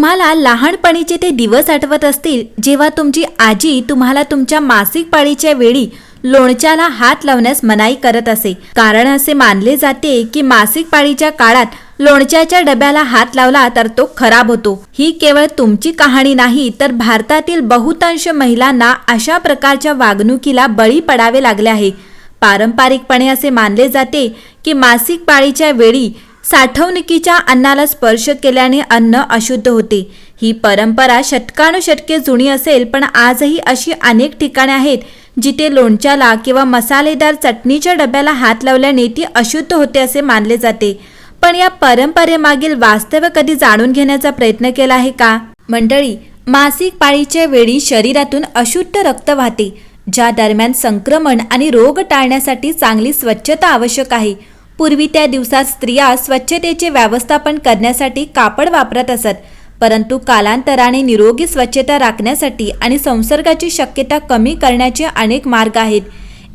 तुम्हाला लहानपणीचे ते दिवस आठवत असतील जेव्हा तुमची आजी तुम्हाला तुमच्या मासिक पाळीच्या वेळी लोणच्याला हात लावण्यास मनाई करत असे। कारण असे मानले जाते की मासिक पाळीच्या काळात लोणच्याच्या डब्याला हात लावला तर तो खराब होतो। ही केवळ तुमची कहाणी नाही तर भारतातील बहुतांश महिलांना अशा प्रकारच्या वागणुकीला बळी पडावे लागले आहे। पारंपरिकपणे असे मानले जाते की मासिक पाळीच्या वेळी साठवणुकीच्या अन्नाला स्पर्श केल्याने अन्न अशुद्ध होते। ही परंपरा शतकानुशतके जुनी असेल पण आजही अशी अनेक ठिकाणे आहेत जिथे लोणच्याला किंवा मसालेदार चटणीच्या डब्याला हात लावल्याने ती अशुद्ध होते असे मानले जाते। पण या परंपरेमागील वास्तव कधी जाणून घेण्याचा प्रयत्न केला आहे का? मंडळी, मासिक पाळीच्या वेळी शरीरातून अशुद्ध रक्त वाहते, ज्या दरम्यान संक्रमण आणि रोग टाळण्यासाठी चांगली स्वच्छता आवश्यक आहे। पूर्वी त्या दिवसात स्त्रिया स्वच्छतेचे व्यवस्थापन करण्यासाठी कापड वापरत असत, परंतु कालांतराने निरोगी स्वच्छता राखण्यासाठी आणि संसर्गाची शक्यता कमी करण्याचे अनेक मार्ग आहेत।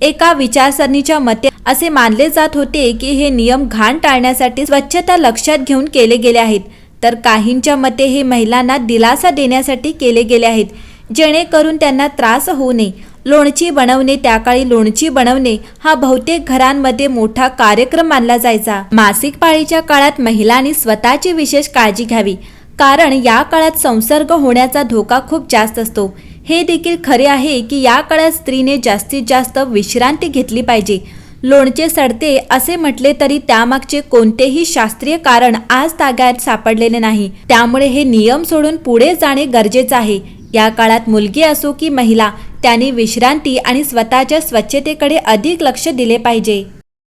एका विचारसरणीच्या मते असे मानले जात होते की हे नियम घाण टाळण्यासाठी स्वच्छता लक्षात घेऊन केले गेले आहेत, तर काहींच्या मते हे महिलांना दिलासा देण्यासाठी केले गेले आहेत, जेणेकरून त्यांना त्रास होऊ नये। लोणची बनवणे, त्याकाळी लोणची बनवणे हा बहुतेक घरांमध्ये मोठा कार्यक्रम मानला जायचा। मासिक पाळीच्या काळात महिलांनी स्वतःची विशेष काळजी घ्यावी, कारण या काळात संसर्ग होण्याचा धोका खूप जास्त असतो। हे देखील खरे आहे की या काळात स्त्रीने जास्तीत जास्त विश्रांती घेतली पाहिजे। लोणचे सडते असे म्हटले तरी त्यामागचे कोणतेही शास्त्रीय कारण आज तागायत सापडलेले नाही, त्यामुळे हे नियम सोडून पुढे जाणे गरजेचे आहे। या काळात मुलगी असो की महिला, त्यांनी विश्रांती आणि स्वतःच्या स्वच्छतेकडे अधिक लक्ष दिले पाहिजे।